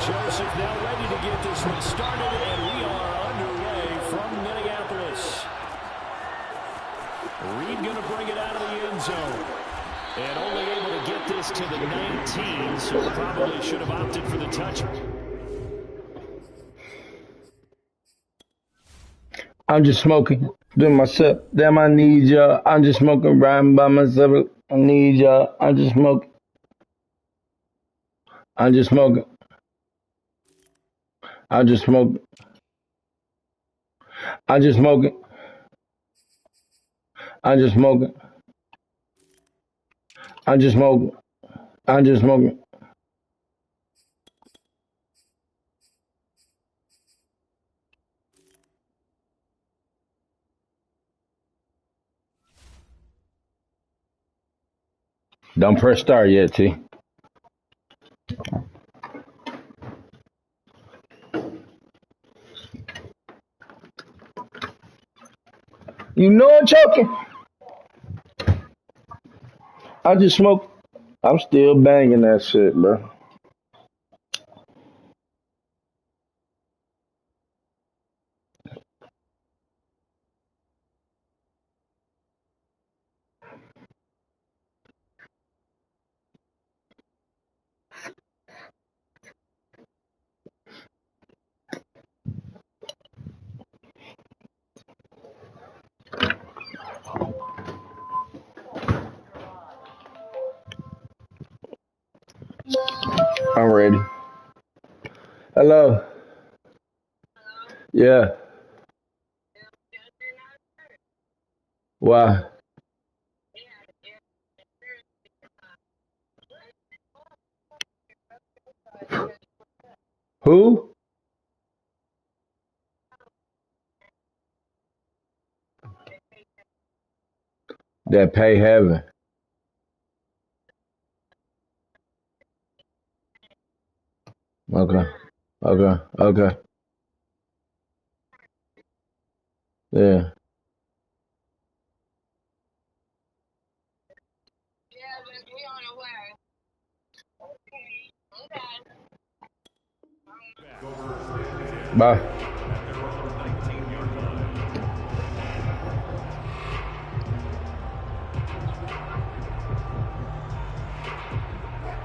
Joseph now ready to get this one started, and we are underway from Minneapolis. Reed going to bring it out of the end zone. And only able to get this to the 19, so probably should have opted for the touch. I'm just smoking, doing myself. Damn, I need y'all. I'm just smoking, riding by myself. I need y'all. I'm just smoking. I'm just smoking. I'm just smoking. I'm just smoking. I'm just smoking. I'm just smoking. I'm just smoking. Don't press start yet, T. You know I'm choking. I just smoke. I'm still banging that shit, bro. I'm ready. Hello. Yeah. Why? Who? That pay heaven. Okay. Okay. Okay. Yeah. Bye.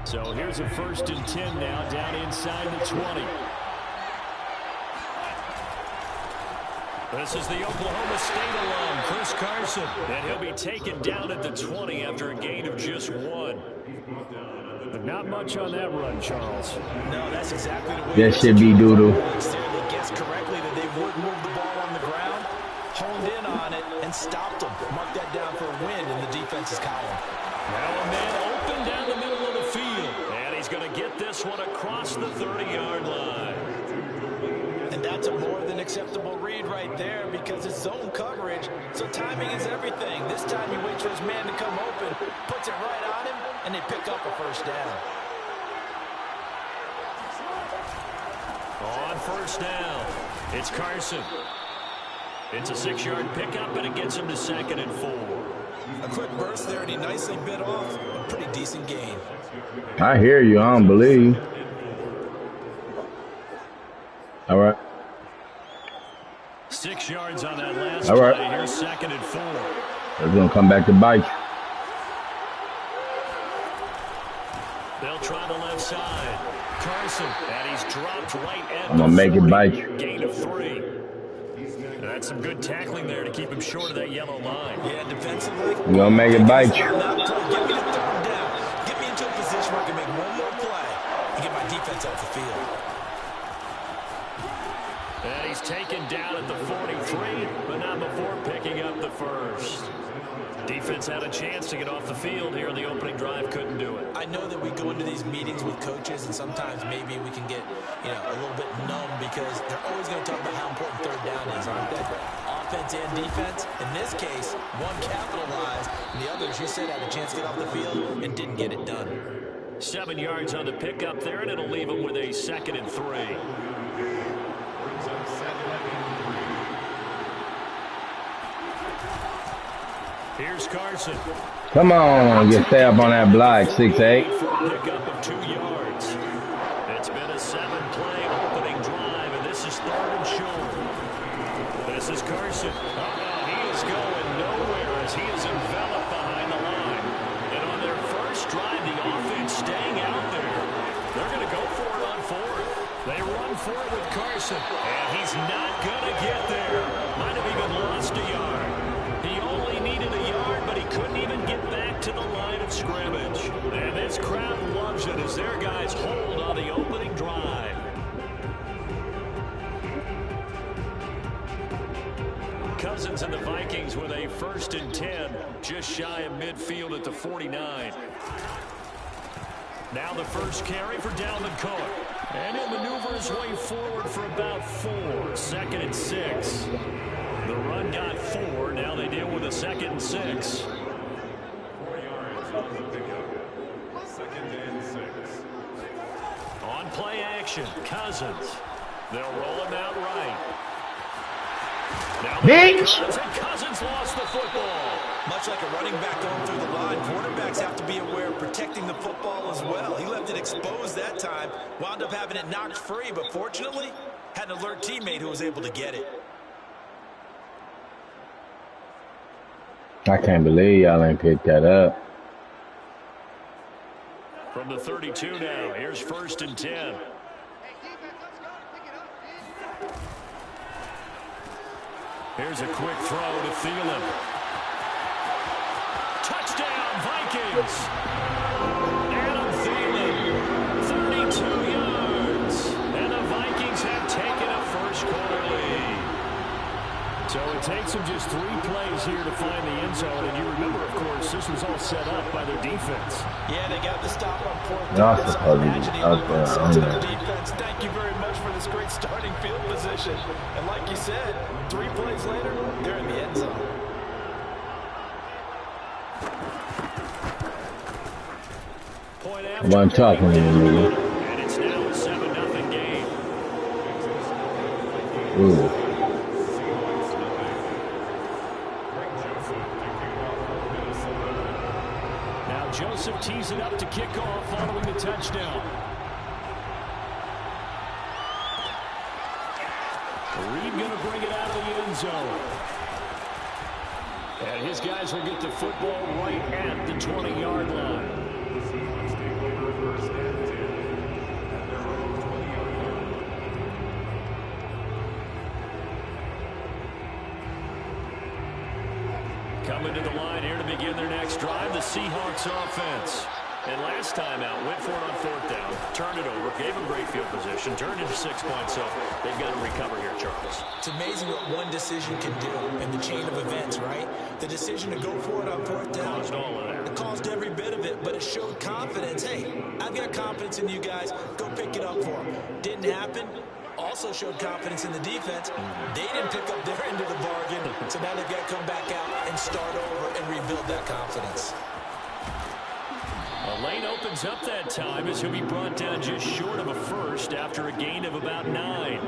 So here's a 1st and 10 now, down inside the 20. This is the Oklahoma State alum, Chris Carson. And he'll be taken down at the 20 after a gain of just 1. But not much on that run, Charles. No, that's exactly the way that should be doodle. He guessed correctly that they would move the ball on the ground, honed in on it, and stopped them. Mark that down for a win in the defense's column. Now a man open down the middle of the field. And he's going to get this one across the 30-yard line. And that's a more than acceptable read right there because it's zone coverage, so timing is everything. This time he waits for his man to come open, puts it right on him, and they pick up a 1st down. On 1st down, it's Carson. It's a 6-yard pickup, and it gets him to 2nd and 4. A quick burst there, and he nicely bit off a pretty decent gain. I hear you. I don't believe. All right. 6 yards on that last All right. play. Here's 2nd and 4. They're going to come back to bite you. They'll try the left side. Carson, and he's dropped right at I'm going to make it bite you. Gain of 3. That's some good tackling there to keep him short of that yellow line. Yeah, defensively. We're going to make it bite you. Get me to 3rd down. Get me into a position where I can make one more play and get my defense off the field. And he's taken down at the 43, but not before picking up the 1st. Defense had a chance to get off the field here in the opening drive, couldn't do it. I know that we go into these meetings with coaches, and sometimes maybe we can get, a little bit numb because they're always going to talk about how important 3rd down is, aren't they? Offense and defense. In this case, one capitalized, and the other, as you said, had a chance to get off the field and didn't get it done. 7 yards on the pickup there, and it'll leave him with a 2nd and 3. Here's Carson. Come on, get stay up on that block, 6'8". Pickup of 2 yards. It's been a 7 fourth. They run for it with Carson. And he's not going to get there. Might have even lost a yard. He only needed a yard, but he couldn't even get back to the line of scrimmage. And this crowd loves it as their guys hold on the opening drive. Cousins and the Vikings with a 1st and 10, just shy of midfield at the 49. Now the first carry for Dalvin Cook. And he'll maneuver his way forward for about 4. 2nd and 6. The run got 4. Now they deal with a 2nd and 6. 4 yards on the pickup. 2nd and 6. On play action, Cousins. They'll roll him out right. Now Cousins lost the football. Much like a running back going through the line, quarterbacks have to be aware of protecting the football as well. He left it exposed that time, wound up having it knocked free, but fortunately, had an alert teammate who was able to get it. I can't believe y'all ain't picked that up. From the 32 now, here's 1st and 10. Here's a quick throw to Thielen. Touchdown, Vikings! Adam Thielen, 32 yards. And the Vikings have taken a first-quarter lead. So it takes them just 3 plays here to find the end zone. And you remember, of course, this was all set up by their defense. Yeah, they got the stop on 4th Not down. supposed to be Imagine out there. to their defense. Thank you very much for this great starting field position. And like you said, 3 plays later, they're in the end zone. Point I wasn't talking to you, nigga. And it's now a 7-0 game. Ooh. Now Joseph tees it up to kick off following the touchdown. Reed going to bring it out of the end zone. And his guys will get the football right at the 20-yard line. Coming to the line here to begin their next drive, the Seahawks offense. And last time out, went for it on 4th down, turned it over, gave them great field position, turned into 6 points, so they've got to recover here, Charles. It's amazing what one decision can do in the chain of events, right? The decision to go for it on 4th down. Caused all of that. It caused every bit of it, but it showed confidence. Hey, I've got confidence in you guys. Go pick it up for them. Didn't happen. Also showed confidence in the defense. They didn't pick up their end of the bargain, so now they've got to come back out and start over and rebuild that confidence. A lane opens up that time as he'll be brought down just short of a first after a gain of about 9.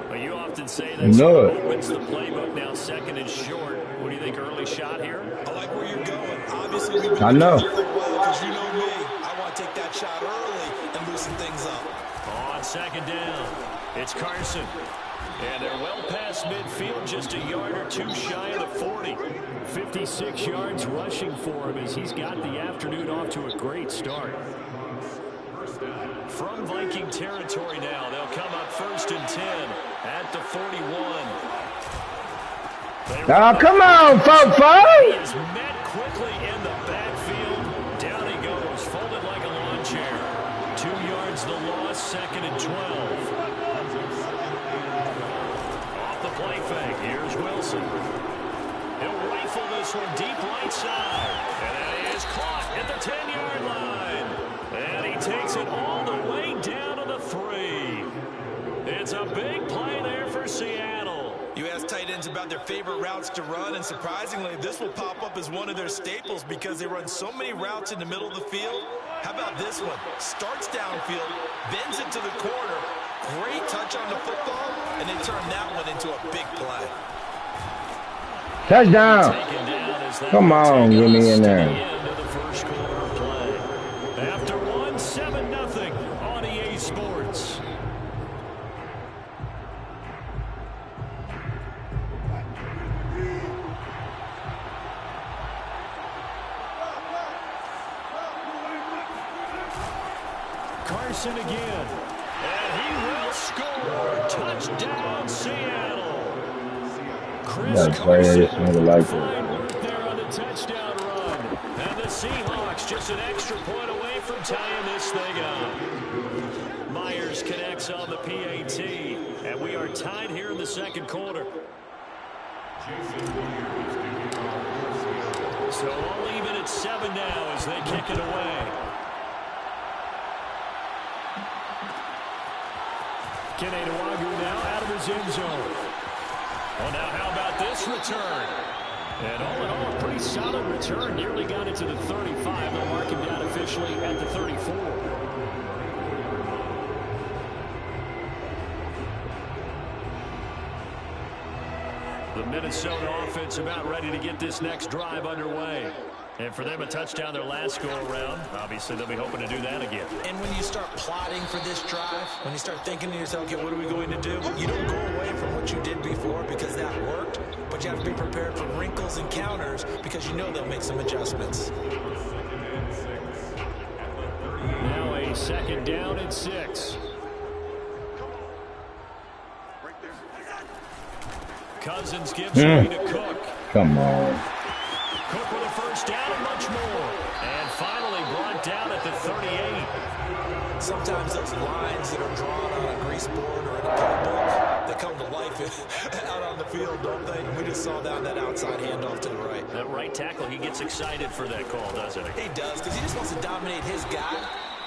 Well, you often say that opens the playbook now, 2nd and short. What do you think, early shot here? I like where you're going. Obviously, we've been I know. for a while because you know me. I want to take that shot early and loosen things up. On 2nd down, it's Carson. And they're well past midfield, just a yard or 2 shy of the 40. 56 yards rushing for him as he's got the afternoon off to a great start. From Viking territory now, they'll come up 1st and 10 at the 41. Oh, come on, He is met quickly in the backfield. Down he goes, folded like a lawn chair. 2 yards the loss, 2nd and 12. Off the play fake, here's Wilson. He'll rifle this one deep right side. And that is caught at the 10-yard line. And he takes it all the way down to the 3. It's a big play there for Seattle. You ask tight ends about their favorite routes to run, and surprisingly, this will pop up as one of their staples because they run so many routes in the middle of the field. How about this one? Starts downfield, bends it to the corner. Great touch on the football, and they turn that one into a big play. Touchdown. Come on, get me in there. After 7-0 on EA Sports. Carson again. he will score. Touchdown, Seattle. Chris Yeah, play this Carson. nigga like Fine that. work there on the touchdown run. And the Seahawks just an extra point away from tying this thing up. Myers connects on the PAT. And we are tied here in the second quarter. So all even at 7 now as they kick it away. Kene Nwangwu now out of his end zone. Oh, now how about this return? And all in all, a pretty solid return. Nearly got it to the 35. They'll mark him down officially at the 34. The Minnesota offense about ready to get this next drive underway. And for them, a touchdown their last go-around. Obviously, they'll be hoping to do that again. And when you start plotting for this drive, when you start thinking to yourself, okay, what are we going to do? You don't go away from what you did before because that worked, but you have to be prepared for wrinkles and counters because you know they'll make some adjustments. Now a second down and 6. Cousins gives away to Cook. Come on. Cook with a first down and much more. And finally brought down at the 38. Sometimes those lines that are drawn on a grease board or in a playbook, they come to life out on the field, don't they? We just saw down that outside handoff to the right. That right tackle, he gets excited for that call, doesn't he? He does, because he just wants to dominate his guy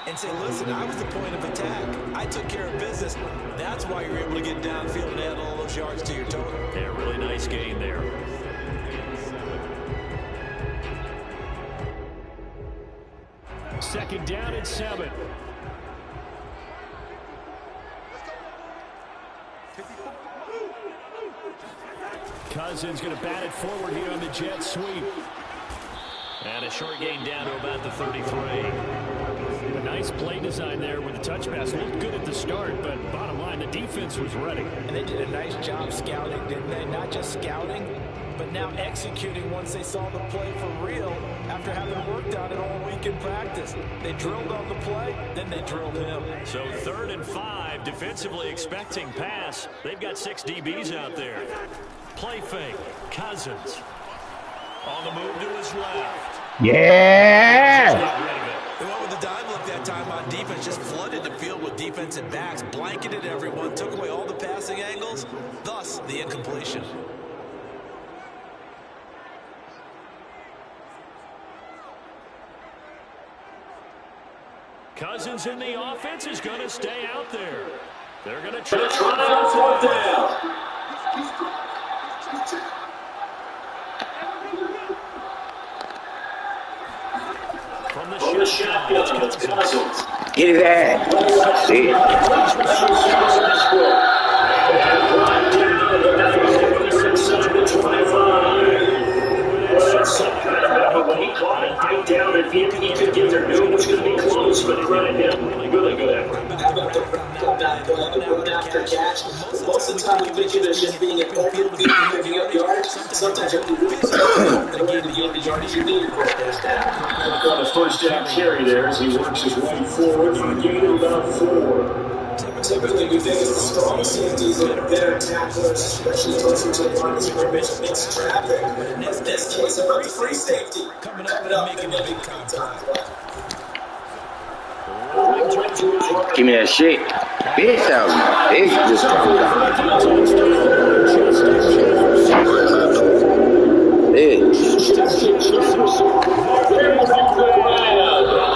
and say, listen, I was the point of attack. I took care of business. That's why you're able to get downfield and add all those yards to your total. Yeah, really nice gain there. Second down and 7. Cousins going to bat it forward here on the jet sweep. And a short gain down to about the 33. A nice play design there with the touch pass. Looked good at the start, but bottom line, the defense was ready. And they did a nice job scouting, didn't they? Not just scouting, but now executing once they saw the play for real after having worked on it all week in practice. They drilled on the play, then they drilled him. So 3rd and 5, defensively expecting pass. They've got 6 DBs out there. Play fake, Cousins. On the move to his left. Yeah! They went with the dime look that time on defense, just flooded the field with defensive backs, blanketed everyone, took away all the passing angles, thus the incompletion. Cousins in the offense is going to stay out there. They're going to try out 4th down. From the shotgun, it's Cousins. Get his ass. See? When he caught it right down, and he could get there, knew it was going to be close, but credit him. Really good effort. After catch, most of the time we picture it as just being an open field, picking up yards. Sometimes you have to really get the yardage you need. On a first down carry there as he works his way forward for a gain of about 4. Typically, we think it's the strong safeties and better tacklers, especially closer to the line of scrimmage, against traffic. In this case, about the free safety coming up and making a big contact. Give me that shit. Bitch out. Bitch just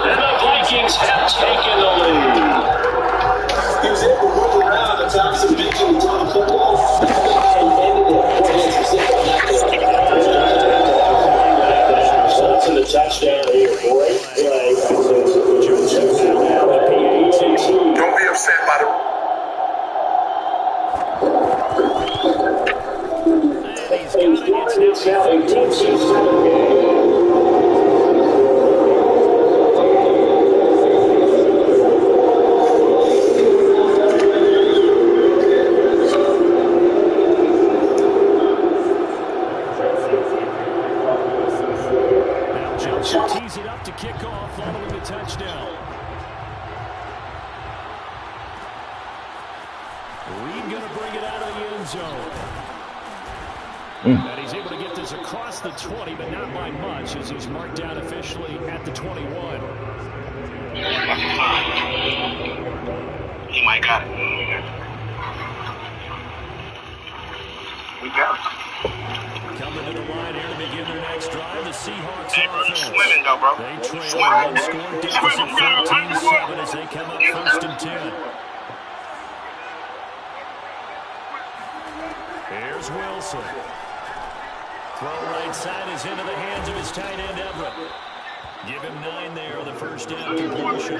And the Vikings have taken the lead. He was able to roll around the top some big on the football and ended it for his Results in the touchdown here. Great play. Don't be upset by the... It's now a 10-7 game. Tees it up to kick off following the touchdown. Reed going to bring it out of the end zone. And he's able to get this across the 20, but not by much, as he's marked down officially at the 21. He might got it. We got it. Coming to the line here to begin their next drive, the Seahawks Hey, bro, you offense. swimming, though, bro. They trail one score deficit 14-7 as they come up 1st and 10. Here's Wilson. Throw right side is into the hands of his tight end, Everett. Give him 9 there on the first down completion.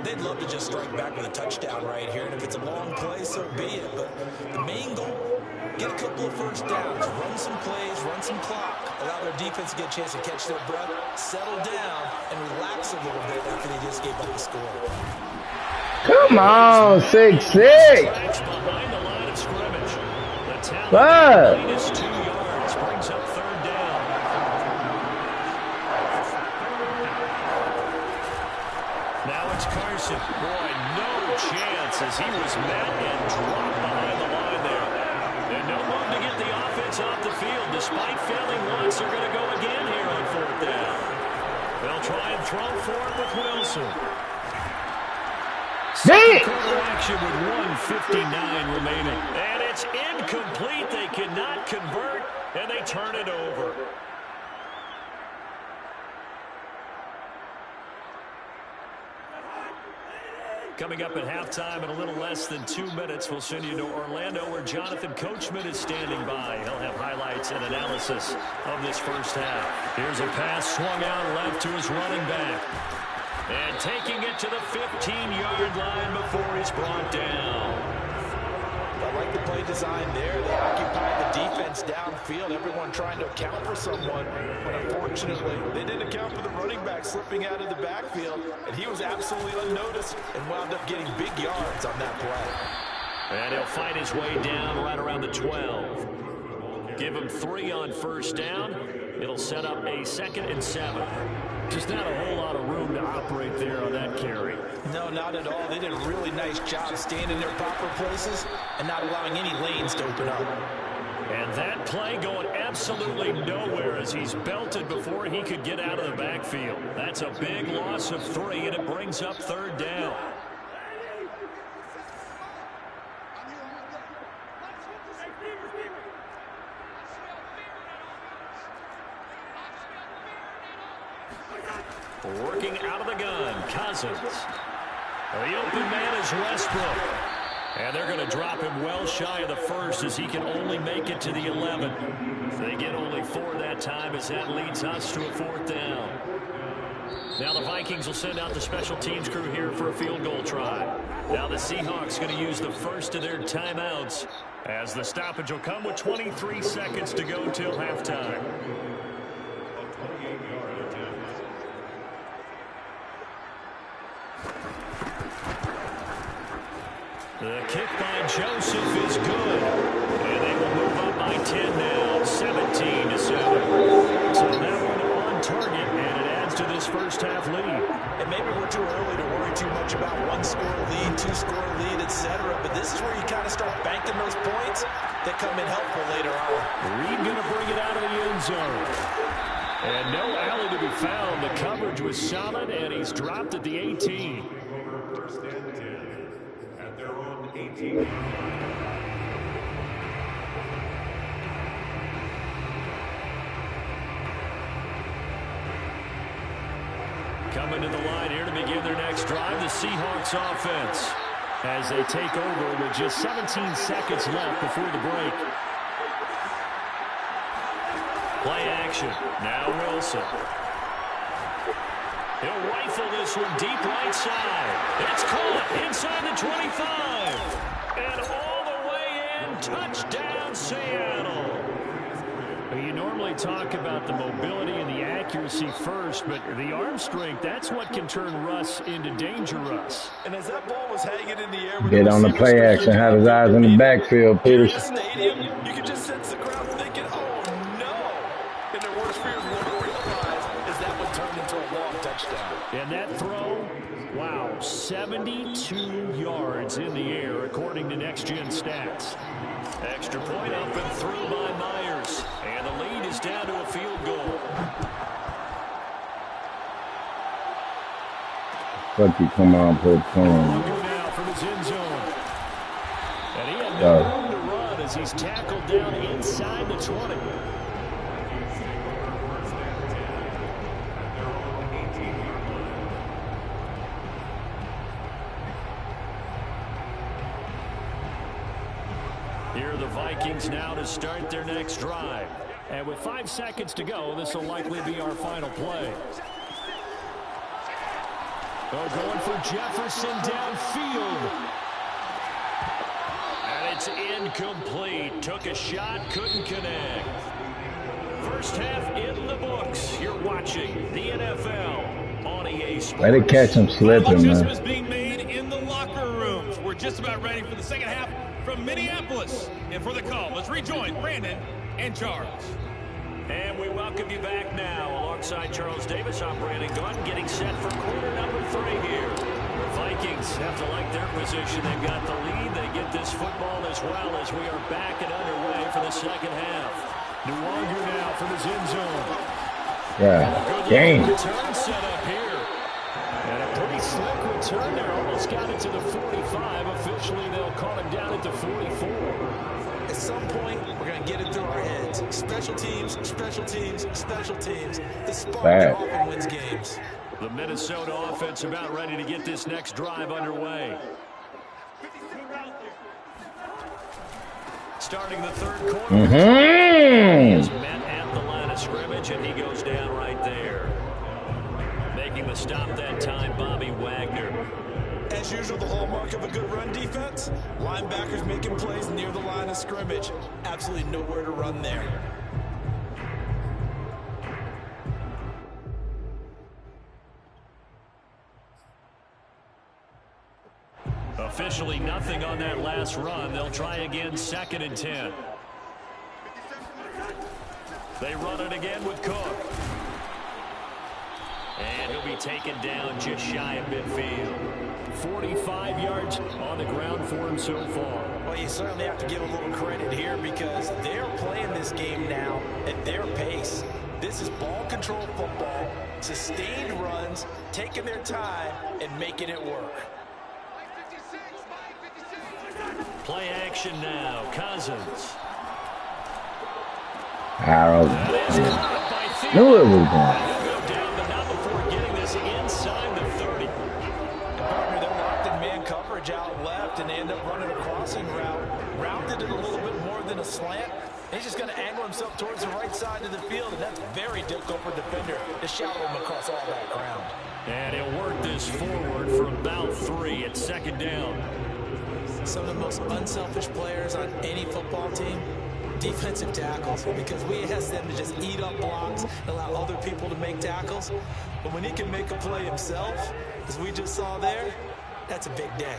They'd love to just strike back with a touchdown right here, and if it's a long play, so be it. But the main goal, get a couple of first downs, run some plays, run some clock, allow their defense to get a chance to catch their breath, settle down, and relax a little bit after they just gave up the score. Come on, 6-6. Behind the line of scrimmage. The talent minus 2 yards brings up 3rd down. Now it's Carson. Boy, no chance as he was met and dropped behind the line there. And no move to get the offense off the field. Despite failing once, they're going to go again here on 4th down. They'll try and throw for it with Wilson. Second quarter action with 1:59 remaining. And it's incomplete. They cannot convert, and they turn it over. Coming up at halftime in a little less than 2 minutes, we'll send you to Orlando where Jonathan Coachman is standing by. He'll have highlights and analysis of this first half. Here's a pass swung out left to his running back. And taking it to the 15-yard line before he's brought down. I like the play design there. They occupied the defense downfield, everyone trying to account for someone. But unfortunately, they didn't account for the running back slipping out of the backfield, and he was absolutely unnoticed and wound up getting big yards on that play. And he'll fight his way down right around the 12. Give him 3 on first down. It'll set up a 2nd and 7. Just not a whole lot of room to operate there on that carry. No, not at all. They did a really nice job staying in their proper places and not allowing any lanes to open up. And that play going absolutely nowhere as he's belted before he could get out of the backfield. That's a big loss of 3, and it brings up 3rd down. Working out of the gun, Cousins. The open man is Westbrook. And they're going to drop him well shy of the 1st as he can only make it to the 11. They get only 4 that time as that leads us to a 4th down. Now the Vikings will send out the special teams crew here for a field goal try. Now the Seahawks going to use the first of their timeouts as the stoppage will come with 23 seconds to go till halftime. The kick by Joseph is good. And they will move up by 10 now, 17-7. So that one on target, and it adds to this first half lead. And maybe we're too early to worry too much about 1-score lead, 2-score lead, etc. But this is where you kind of start banking those points that come in helpful later on. Reed going to bring it out of the end zone. And no alley to be found. The coverage was solid, and he's dropped at the 18. First and 10 at their own 18. Coming to the line here to begin their next drive, the Seahawks offense. As they take over with just 17 seconds left before the break. Play action. Now Wilson. He'll rifle this one deep right side. It's caught inside the 25. And all the way in. Touchdown, Seattle. You normally talk about the mobility and the accuracy first, but the arm strength, that's what can turn Russ into danger Russ. And as that ball was hanging in the air, Get on the play action, have his eyes in the backfield, Peterson. Stadium, you can just sense the crowd thinking, oh no. And their worst fears won't realize as that one turned into a long touchdown. touchdown. And that throw, wow, 72 yards in the air, according to Next Gen Stats. Extra point up and through by Myers. And the lead is down to a field goal. Fuck you, come on, put a phone. Now from his end zone. And he had no room to run as he's tackled down inside the 20. Here are the Vikings now to start their next drive. And with 5 seconds to go, this will likely be our final play. Oh, going for Jefferson downfield. And it's incomplete. Took a shot, couldn't connect. First half in the books. You're watching the NFL on EA Sports. Let it catch him slipping, man. Adjustments being made in the locker rooms. We're just about ready for the second half from Minneapolis. And for the call, let's rejoin Brandon and Charles. And we welcome you back now. Alongside Charles Davis, I'm Brandon Gunn, getting set for quarter number 3 here. The Vikings have to like their position. They've got the lead. They get this football as well as we are back and underway for the second half. Nwangu now from his end zone. Yeah, dang. Return set up here. And a pretty slick return there. Almost got it to the 45. Officially, they'll call him down at the 44. At some point, we're going to get it through our heads. Special teams, special teams, special teams. The spark that often wins games. The Minnesota offense about ready to get this next drive underway. Starting the third quarter. He is met at the line of scrimmage, and he goes down right there. Making the stop that time, Bobby Wagner. As usual, the hallmark of a good run defense, linebackers making plays near the line of scrimmage. Absolutely nowhere to run there. Officially nothing on that last run. They'll try again, 2nd and 10. They run it again with Cook. And he'll be taken down just shy of midfield. 45 yards on the ground for him so far. Well, you certainly have to give a little credit here because they're playing this game now at their pace. This is ball control football, sustained runs, taking their time and making it work. Play action now. Cousins. Harold. Knew it was going. Out left and they end up running a crossing route, rounded it a little bit more than a slant. He's just going to angle himself towards the right side of the field, and that's very difficult for a defender to shadow him across all that ground. And he'll work this forward for about 3 at 2nd down. Some of the most unselfish players on any football team, defensive tackles, because we ask them to just eat up blocks, allow other people to make tackles. But when he can make a play himself, as we just saw there, that's a big day.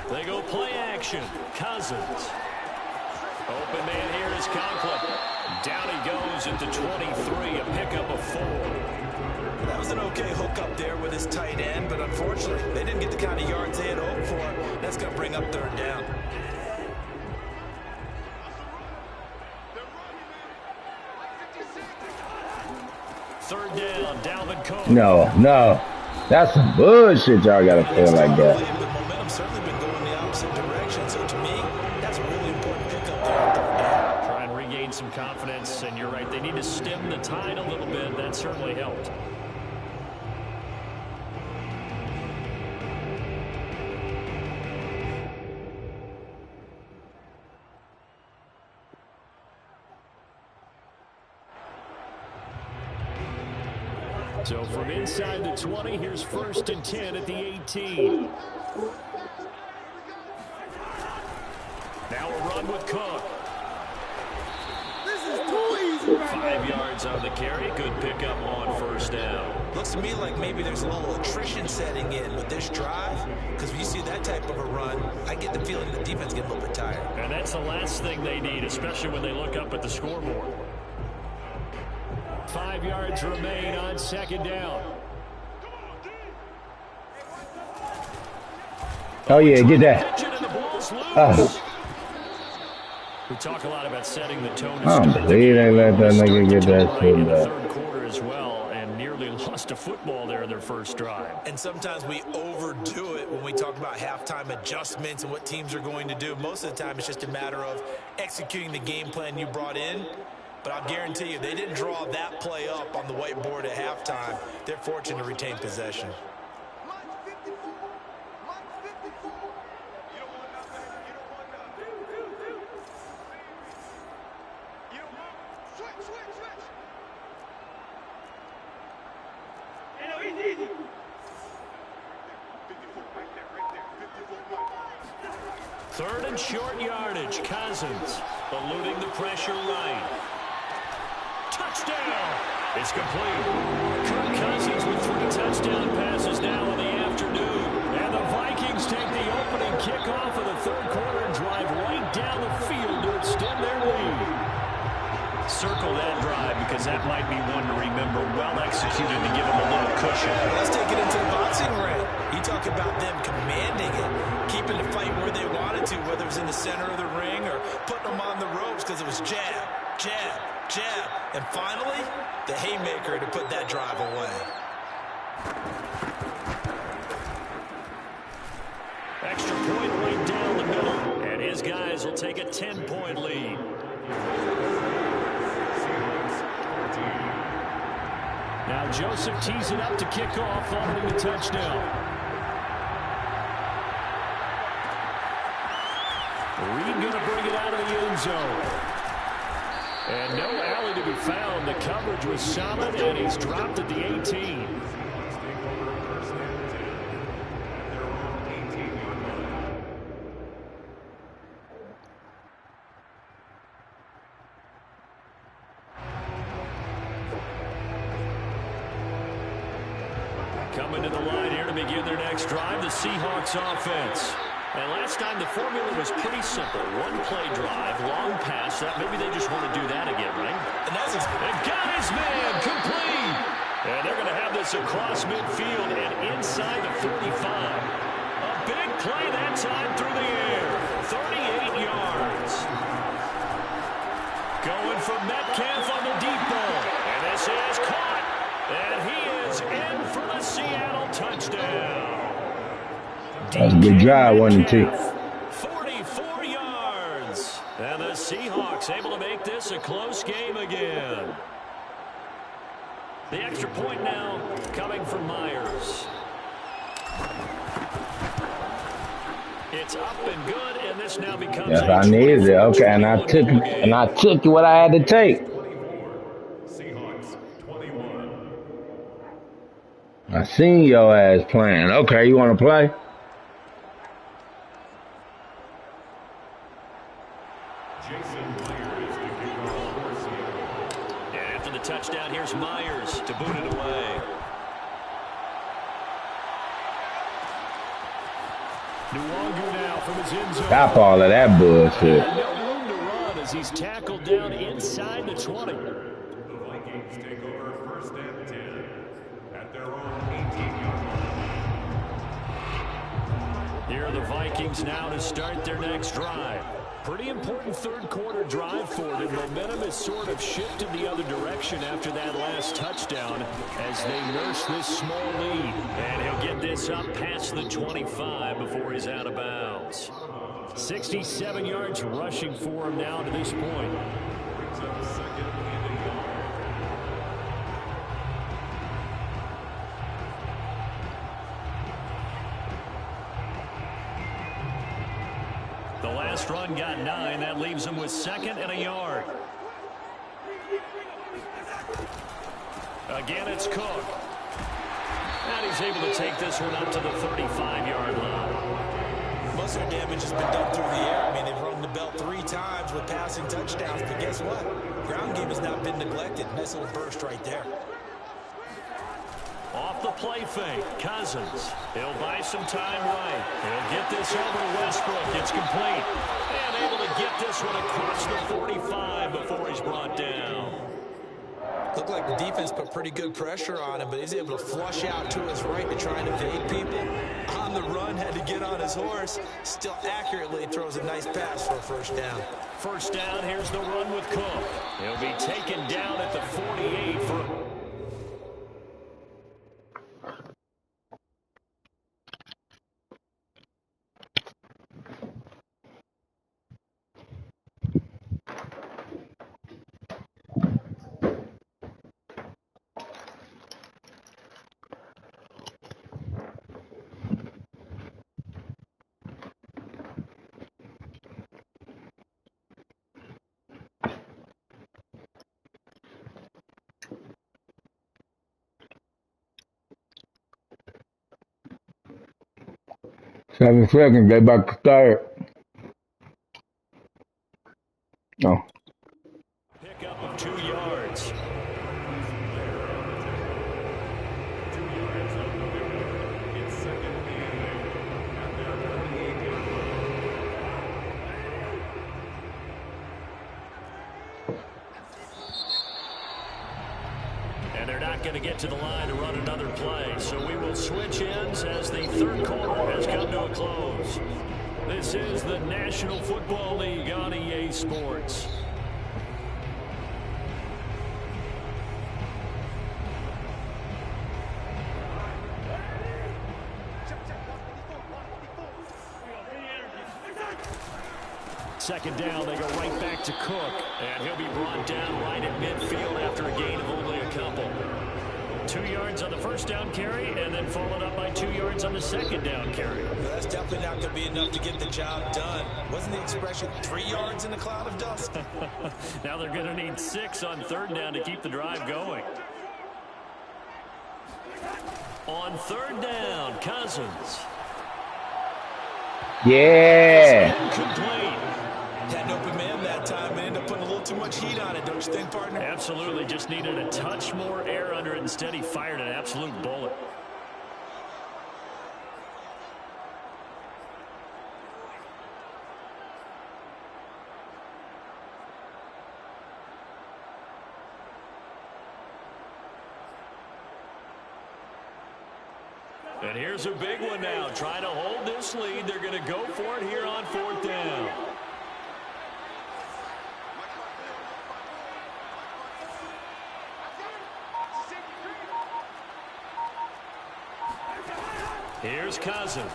They go play action. Cousins. Open man here is Conklin. Down he goes at the 23, a pickup of 4. That was an okay hook up there with his tight end, but unfortunately, they didn't get the kind of yards they had hoped for. That's going to bring up 3rd down. Third down, Dalvin Cook. No. That's some bullshit y'all got to feel like that. The momentum's certainly been going the opposite direction, so to me, that's a really important pickup there. Try and regain some confidence, and you're right, they need to stem the tide a little bit. That certainly helped. So from inside the 20, here's 1st and 10 at the 18. Now a run with Cook. This is too easy right 5 yards on the carry. Good pickup on 1st down. Looks to me like maybe there's a little attrition setting in with this drive, because when you see that type of a run, I get the feeling the defense get a little bit tired. And that's the last thing they need, especially when they look up at the scoreboard. 5 yards remain on second down. Oh, yeah, get that. We talk a lot about setting the tone. I don't believe they let that nigga get that shit in the back. third quarter as well, and nearly lost a football there in their first drive. And sometimes we overdo it when we talk about halftime adjustments and what teams are going to do. Most of the time, it's just a matter of executing the game plan you brought in. But I'll guarantee you, they didn't draw that play up on the whiteboard at halftime. They're fortunate to retain possession. Third and short yardage. Cousins eluding the pressure right. Touchdown! It's complete. Kirk Cousins with 3 touchdown passes now in the afternoon. And the Vikings take the opening kickoff of the third quarter and drive right down the field to extend their lead. Circle that drive because that might be one to remember. Well executed to give them a little cushion. Let's take it into the boxing ring. You talk about them commanding it, keeping the fight where they wanted to, whether it was in the center of the ring or putting them on the ropes because it was jab, jab, jab. And finally, the haymaker to put that drive away. Extra point right down the middle. And his guys will take a 10-point lead. Now Joseph tees it up to kick off following the touchdown. Reed going to bring it out of the end zone. And no alley to be found. The coverage was solid, and he's dropped at the 18. Coming to the line here to begin their next drive, the Seahawks offense. And last time the formula was pretty simple. One play drive, long pass. That maybe they just want to do that again, right? And that's got his man complete. And they're going to have this across midfield and inside the 45. A big play that time through the air. 38 yards. Going from Metcalf on the deep ball. And this is caught. And he is in for the Seattle touchdown. That's a good drive, wasn't it? 44 yards. And the Seahawks able to make this a close game again. The extra point now coming from Myers. It's up and good, and this now becomes. Yes, I needed it. Okay, and I took what I had to take. I seen your ass playing. Okay, you want to play? And after the touchdown, here's Myers to boot it away. Nwangu now from his end zone. Stop all of that bullshit. No room to run as he's tackled down inside the 20. The Vikings take over first and 10 at their own 18-yard line. Here are the Vikings now to start their next drive. Pretty important third quarter drive for them. Momentum has sort of shifted the other direction after that last touchdown as they nurse this small lead. And he'll get this up past the 25 before he's out of bounds. 67 yards rushing for him now to this point. Brings up second and a yard. The last run got 9. That leaves him with second and a yard. Again, it's Cook. And he's able to take this one up to the 35-yard line. most of their damage has been done through the air. I mean, they've rung the bell 3 times with passing touchdowns, but guess what? Ground game has not been neglected. Nice little burst right there. Off the play fake, Cousins. He'll buy some time right. He'll get this over to Westbrook. It's complete. And able to get this one across the 45 before he's brought down. Looked like the defense put pretty good pressure on him, but he's able to flush out to his right to try and evade people. On the run, had to get on his horse. Still accurately throws a nice pass for a first down. First down, here's the run with Cook. He'll be taken down at the 48 for... Seven seconds, they about to start. Oh. Pickup of 2 yards. It's second and 8 at their 48-yard line. And they're not going to get to the line to run another play. So we will switch ends as the third quarter has come to a close. This is the National Football League on EA Sports. Second down, they go right back to Cook. And he'll be brought down right at midfield after a gain of only a couple. 2 yards on the first down carry, and then followed up by 2 yards on the second down carry. Well, that's definitely not going to be enough to get the job done. Wasn't the expression 3 yards in a cloud of dust? Now they're going to need 6 on third down to keep the drive going. On third down, Cousins. Yeah. Incomplete. Had an open man that time and ended up putting a little too much heat on it, don't you think, partner? Absolutely. Just needed a touch more air under it. Instead, he fired an absolute bullet. And here's a big one now. Trying to hold this lead. They're going to go for it here on fourth down. Here's Cousins.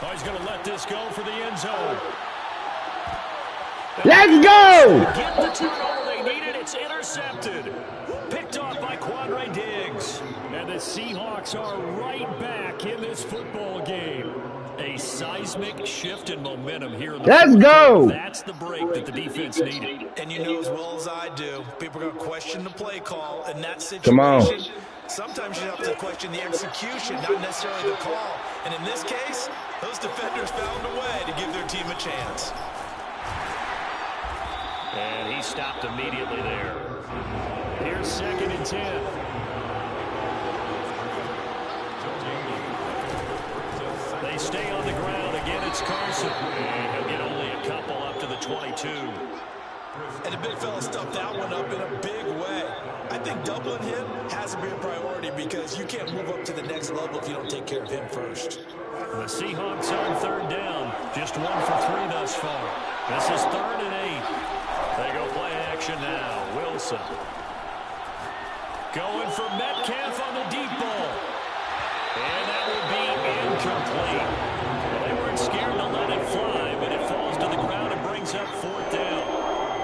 Oh, he's going to let this go for the end zone. Let's go! Get the turnover they needed. It's intercepted. Picked off by Quandre Diggs. And the Seahawks are right back in this football game. A seismic shift in momentum here. Let's go! That's the break that the defense needed. And you know as well as I do, people are going to question the play call in that situation. Come on. Sometimes you have to question the execution, not necessarily the call. And in this case, those defenders found a way to give their team a chance. And he stopped immediately there. Here's 2nd and 10. They stay on the ground. Again, it's Carson. And he'll get only a couple up to the 22. And the big fella stuffed that one up in a big way. I think doubling him has to be a priority because you can't move up to the next level if you don't take care of him first. The Seahawks on third down. Just 1 for 3 thus far. This is 3rd and 8. They go play action now. Wilson. Going for Metcalf on the deep ball. And that will be incomplete. Well, they weren't scared to let it fly, but it falls to the ground and brings up 4th down.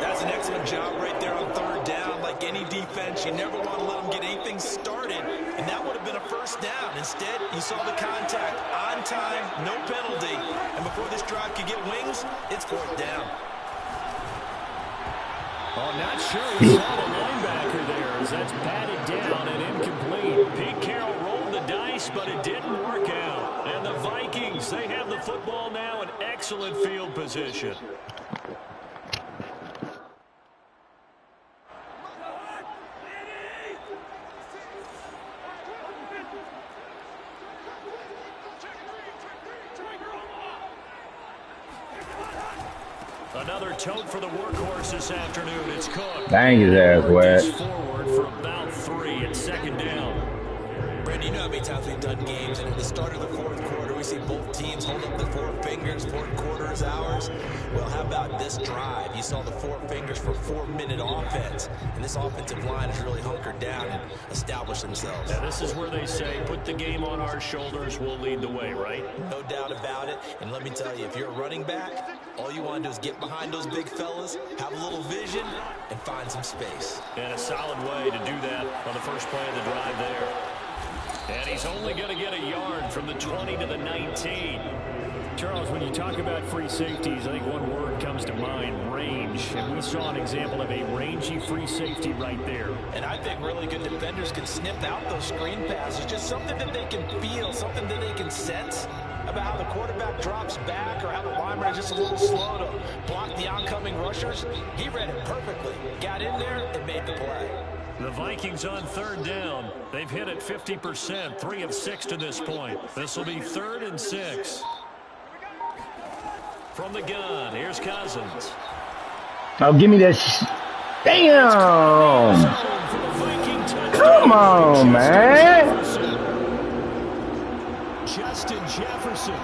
That's an excellent job right there on third down. Like any defense, you never want to let them get anything started, and that would have been a first down. Instead, you saw the contact on time, no penalty, and before this drive could get wings, it's 4th down. Oh, not sure he saw the linebacker there as that's batted down and incomplete. Pete Carroll rolled the dice, but it didn't work out. And the Vikings, they have the football now in excellent field position. Another tote for the workhorse this afternoon. It's Cook. Bang his ass wet. Forward for about 3 at second down. Brandon, you know how many times we've done games, and at the start of the fourth quarter, we see both teams hold up the 4 fingers, fourth quarter is ours. Well, how about this drive? You saw the 4 fingers for 4-minute offense, and this offensive line has really hunkered down and established themselves. Now, this is where they say, put the game on our shoulders, we'll lead the way, right? No doubt about it, and let me tell you, if you're a running back, all you want to do is get behind those big fellas, have a little vision, and find some space. And a solid way to do that on the first play of the drive there. And he's only going to get a yard from the 20 to the 19. Charles, when you talk about free safeties, I think one word comes to mind, range. And we saw an example of a rangy free safety right there. And I think really good defenders can snip out those screen passes, just something that they can feel, something that they can sense about how the quarterback drops back or how the lineman is just a little slow to block the oncoming rushers. He read it perfectly, got in there, and made the play. The Vikings on third down. They've hit it 50%, 3 of 6 to this point. This will be 3rd and 6. From the gun, here's Cousins. Oh, give me that damn! Come on, man! Justin Jefferson.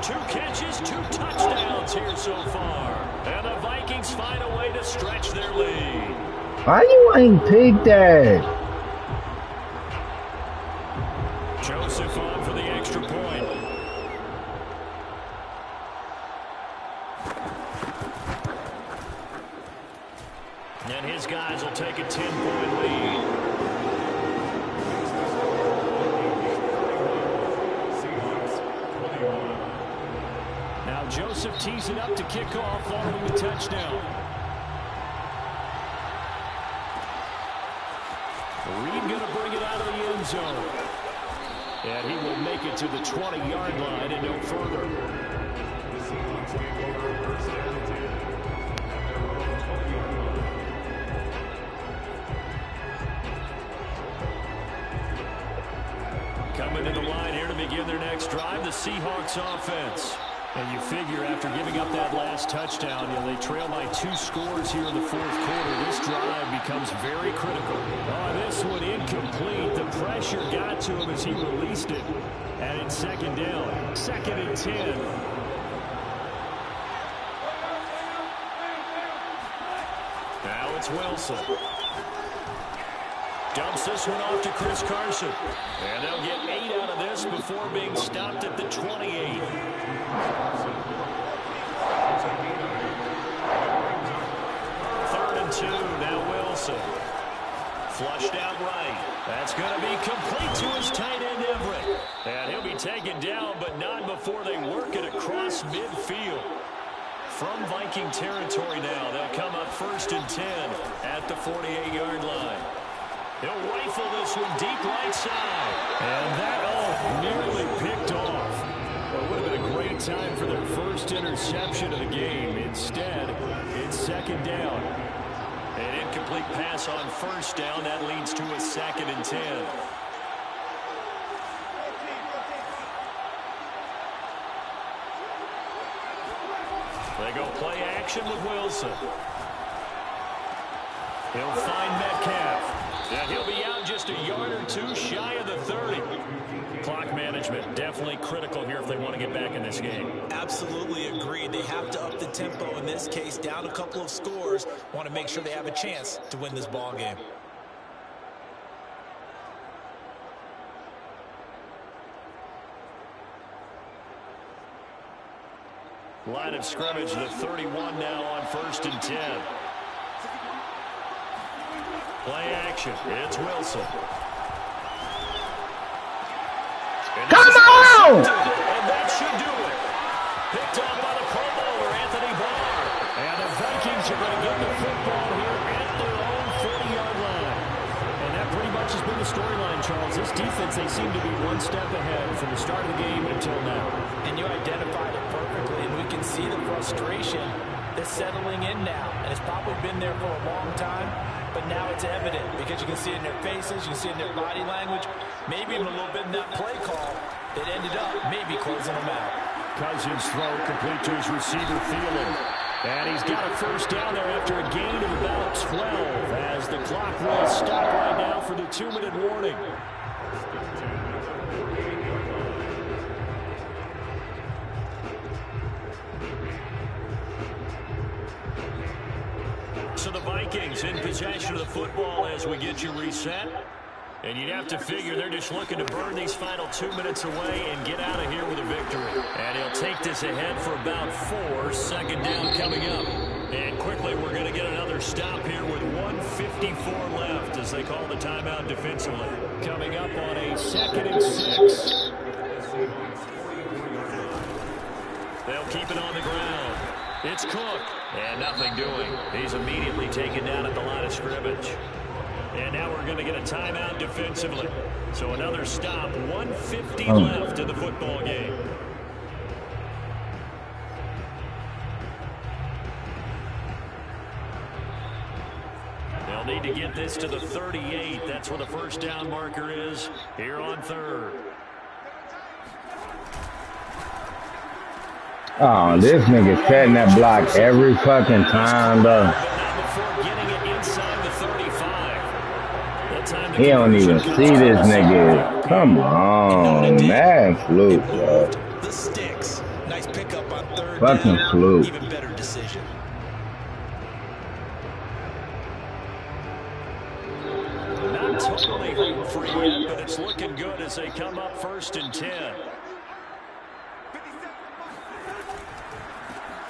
2 catches, 2 touchdowns here so far. And the Vikings find a way to stretch their lead. Why you ain't picked that? Joseph on for the extra point. And his guys will take a 10-point lead. Now Joseph tees it up to kick off following the touchdown. Reed going to bring it out of the end zone. And he will make it to the 20-yard line and no further. Coming to the line here to begin their next drive, the Seahawks offense. And you figure after giving up that last touchdown, they trail by 2 scores here in the fourth quarter. This drive becomes very critical. Oh, this one incomplete. The pressure got to him as he released it. And it's second down. 2nd and 10. Now it's Wilson. Dumps this one off to Chris Carson. And they'll get 8 out of this before being stopped at the 28. 3rd and 2, now Wilson. Flushed out right. That's going to be complete to his tight end Everett. And he'll be taken down, but not before they work it across midfield. From Viking territory now, they'll come up 1st and 10 at the 48-yard line. He'll rifle this one deep right side. And that all nearly picked off. Well, it would have been a great time for their first interception of the game. Instead, it's 2nd down. An incomplete pass on 1st down. That leads to a 2nd and 10. They go play action with Wilson. He'll find Metcalf. And he'll be out just a yard or 2 shy of the 30. Clock management definitely critical here if they want to get back in this game. Absolutely agreed. They have to up the tempo in this case, down a couple of scores. Want to make sure they have a chance to win this ball game. Line of scrimmage, the 31 now on 1st and 10. Play action. It's Wilson. Come on! And that should do it. Picked up by the Pro Bowler, Anthony Barr. And the Vikings are going to get the football here at their own 40-yard line. And that pretty much has been the storyline, Charles. This defense, they seem to be one step ahead from the start of the game until now. And you identified it perfectly, and we can see the frustration that's settling in now. And it's probably been there for a long time, but now it's evident because you can see it in their faces, you can see it in their body language, maybe even a little bit in that play call that ended up maybe closing them out. Cousins throw complete to his receiver, Thielen. And he's got a first down there after a gain of about 12 as the clock will stop right now for the 2-minute warning. So the Vikings in possession of the football as we get you reset. And you'd have to figure they're just looking to burn these final 2 minutes away and get out of here with a victory. And he'll take this ahead for about 4. Second down coming up. And quickly we're going to get another stop here with 1:54 left as they call the timeout defensively. Coming up on a 2nd and 6. They'll keep it on the ground. It's Cook. And nothing doing. He's immediately taken down at the line of scrimmage. And now we're going to get a timeout defensively. So another stop. 1:50 left in the football game. They'll need to get this to the 38. That's where the first down marker is here on 3rd. Oh, this nigga setting that block every fucking time, though. He don't even see this nigga. Come on, man, fluke, bro. The sticks. Nice pickup on 3rd fucking down. fluke. Even better decision. Not totally home free yet, but it's looking good as they come up 1st and 10.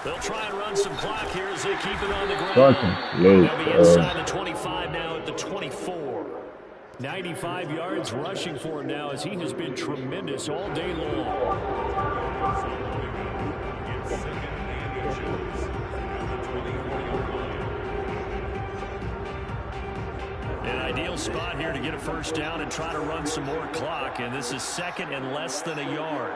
They'll try and run some clock here as they keep it on the ground. Fucking fluke, They'll be inside the 25 now at the 24. 95 yards rushing for him now as he has been tremendous all day long. An ideal spot here to get a first down and try to run some more clock, and this is 2nd and less than a yard.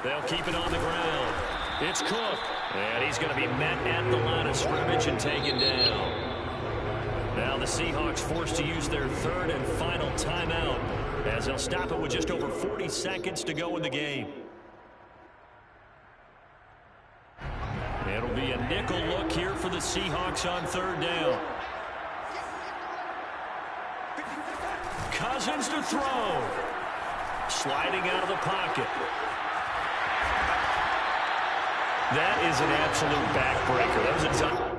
They'll keep it on the ground. It's Cook. And he's going to be met at the line of scrimmage and taken down. Now the Seahawks forced to use their 3rd and final timeout as they'll stop it with just over 40 seconds to go in the game. It'll be a nickel look here for the Seahawks on 3rd down. Cousins to throw. Sliding out of the pocket. That is an absolute backbreaker. That was a